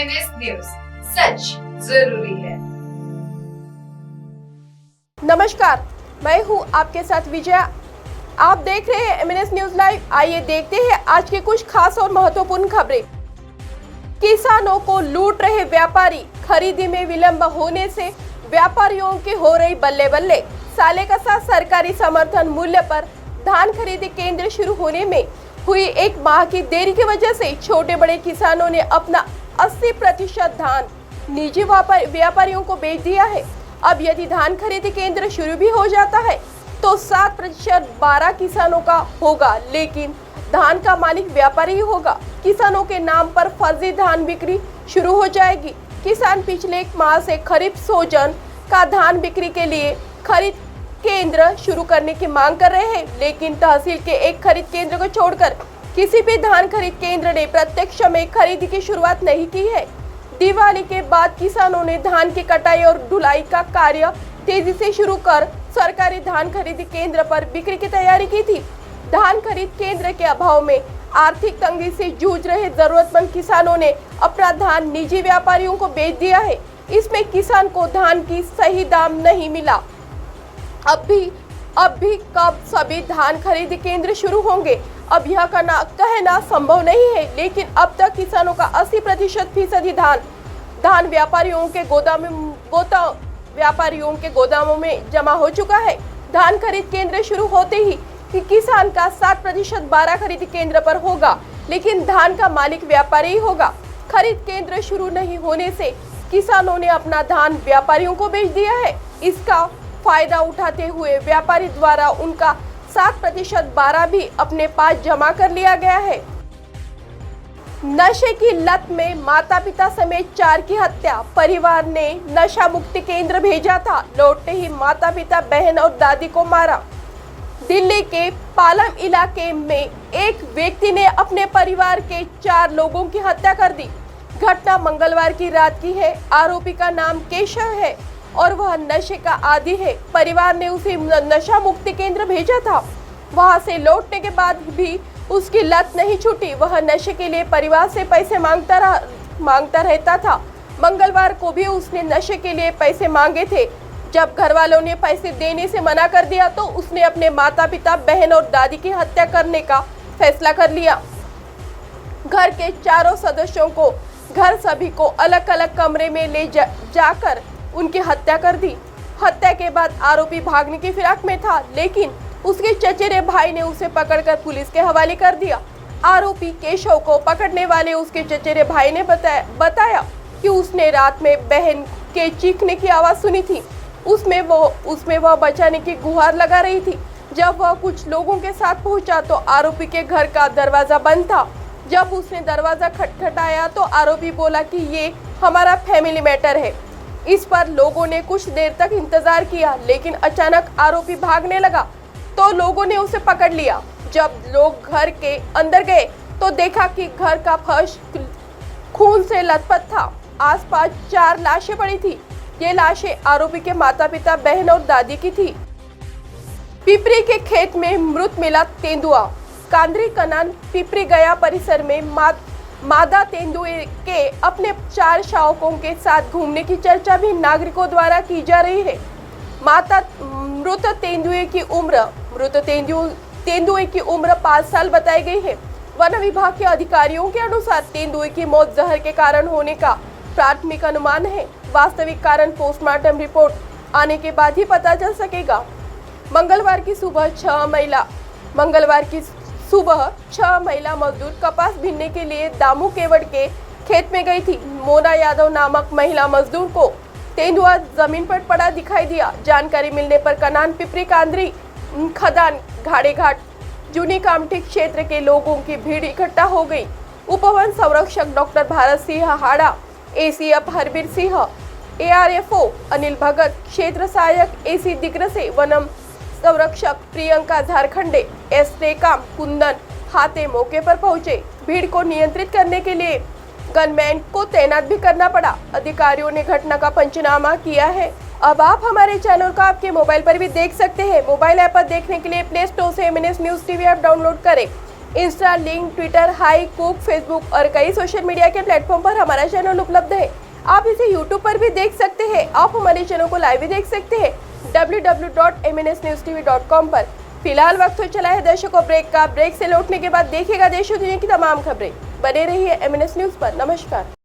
MNS news, सच जरूरी है। नमस्कार, मैं हूं आपके साथ विजया। आप देख रहे हैं एमएनएस न्यूज लाइव। आइए देखते हैं आज के कुछ खास और महत्वपूर्ण खबरें। किसानों को लूट रहे व्यापारी, खरीदी में विलंब होने से व्यापारियों की हो रही बल्ले बल्ले। साले का साथ सरकारी समर्थन मूल्य पर धान खरीदी केंद्र शुरू होने में हुई एक माह की देरी की वजह से छोटे बड़े किसानों ने अपना 80% धान निजी व्यापारियों को बेच दिया है। अब यदि धान खरीदी केंद्र शुरू भी हो जाता है तो 7% 12 किसानों का होगा, लेकिन धान का मालिक व्यापारी ही होगा। किसानों के नाम पर फर्जी धान बिक्री शुरू हो जाएगी। किसान पिछले एक माह से खरीफ सीजन का धान बिक्री के लिए खरीद केंद्र शुरू करने की मांग कर रहे हैं, लेकिन तहसील के एक खरीद केंद्र को छोड़कर किसी भी धान खरीद केंद्र ने प्रत्यक्ष में खरीदी की शुरुआत नहीं की है। दिवाली के बाद किसानों ने धान की कटाई और ढुलाई का कार्य तेजी से शुरू कर सरकारी धान खरीदी केंद्र पर बिक्री की तैयारी की थी। धान खरीद केंद्र के अभाव में आर्थिक तंगी से जूझ रहे जरूरतमंद किसानों ने अपना धान निजी व्यापारियों को बेच दिया है। इसमें किसान को धान की सही दाम नहीं मिला। अब भी कब सभी धान खरीदी केंद्र शुरू होंगे, अब यह कहना संभव नहीं है, लेकिन अब तक किसानों का 80% धान व्यापारियों के गोदामों में जमा हो चुका है। धान खरीद केंद्र शुरू होते ही कि किसान का 7% 12 खरीदी केंद्र पर होगा, लेकिन धान का मालिक व्यापारी ही होगा। खरीद केंद्र शुरू नहीं होने से किसानों ने अपना धान व्यापारियों को बेच दिया है। इसका फायदा उठाते हुए व्यापारी द्वारा उनका 7% 12 भी अपने पास जमा कर लिया गया है। नशे की लत में माता पिता समेत 4 की हत्या, परिवार ने नशा मुक्ति केंद्र भेजा था, लौटते ही माता पिता बहन और दादी को मारा। दिल्ली के पालम इलाके में एक व्यक्ति ने अपने परिवार के 4 लोगों की हत्या कर दी। घटना मंगलवार की रात की है। आरोपी का नाम केशव है और वह नशे का आदी है। परिवार ने उसे नशा मुक्ति केंद्र भेजा था। वहां से लौटने के बाद भी उसकी लत नहीं छूटी। वह नशे के लिए परिवार से पैसे मांगता रहता था। मंगलवार को भी उसने नशे के लिए पैसे मांगे थे। जब घर वालों ने पैसे देने से मना कर दिया तो उसने अपने माता पिता बहन और दादी की हत्या करने का फैसला कर लिया। घर के 4 सदस्यों को सभी को अलग अलग कमरे में ले जाकर उनकी हत्या कर दी। हत्या के बाद आरोपी भागने की फिराक में था, लेकिन उसके चचेरे भाई ने उसे पकड़कर पुलिस के हवाले कर दिया। आरोपी केशव को पकड़ने वाले उसके चचेरे भाई ने बताया कि उसने रात में बहन के चीखने की आवाज सुनी थी। उसमें वह बचाने की गुहार लगा रही थी। जब वह कुछ लोगों के साथ पहुंचा तो आरोपी के घर का दरवाजा बंद था। जब उसने दरवाजा खटखटाया तो आरोपी बोला कि ये हमारा फैमिली मैटर है। इस पर लोगों ने कुछ देर तक इंतजार किया, लेकिन अचानक आरोपी भागने लगा तो लोगों ने उसे पकड़ लिया। जब लोग घर के अंदर गए तो देखा कि घर का फर्श खून से लथपथ था। आसपास 4 लाशें पड़ी थी। ये लाशें आरोपी के माता पिता बहन और दादी की थी। पिपरी के खेत में मृत मिला तेंदुआ। कांद्री कनान पिपरी गया परिसर में मादा तेंदुए के अपने 4 शावकों के साथ घूमने की चर्चा भी नागरिकों द्वारा की जा रही है। मृत तेंदुए की उम्र 5 साल बताई गई है। वन विभाग के अधिकारियों के अनुसार तेंदुए की मौत जहर के कारण होने का प्राथमिक अनुमान है। वास्तविक कारण पोस्टमार्टम रिपोर्ट आने के बाद ही पता चल सकेगा। मंगलवार की सुबह 6 महिला मजदूर कपास बीनने के लिए दामू केवड़ के खेत में गई थी। मोना यादव नामक महिला मजदूर को तेंदुआ जमीन पर पड़ा दिखाई दिया। जानकारी मिलने पर कनान पिपरी कांद्री खदान घाड़े घाट जूनी कामठी क्षेत्र के लोगों की भीड़ इकट्ठा हो गई। उपवन संरक्षक डॉक्टर भारत सिंह हाड़ा, एसीएफ हरबीर सिंह, एआरएफओ अनिल भगत, क्षेत्र सहायक एसी दिग्रसे, वनम संरक्षक प्रियंका झारखंडे, एसटेकाम कुंदन हाथे मौके पर पहुंचे। भीड़ को नियंत्रित करने के लिए गनमैन को तैनात भी करना पड़ा। अधिकारियों ने घटना का पंचनामा किया है। अब आप हमारे चैनल को आपके मोबाइल पर भी देख सकते हैं। मोबाइल ऐप पर देखने के लिए प्ले स्टोर से MNS news TV app download करें। इंस्टा, लिंक, ट्विटर, हाई, कुक, फेसबुक और कई सोशल मीडिया के प्लेटफॉर्म पर हमारा चैनल उपलब्ध है। आप इसे यूट्यूब पर भी देख सकते हैं। आप हमारे चैनल को लाइव भी देख सकते हैं www.mnsnewstv.com पर। फिलहाल वक्त हो चला है दर्शकों ब्रेक का। ब्रेक से लौटने के बाद देखिएगा देश और दुनिया की तमाम खबरें। बने रहिए MNS न्यूज पर। नमस्कार।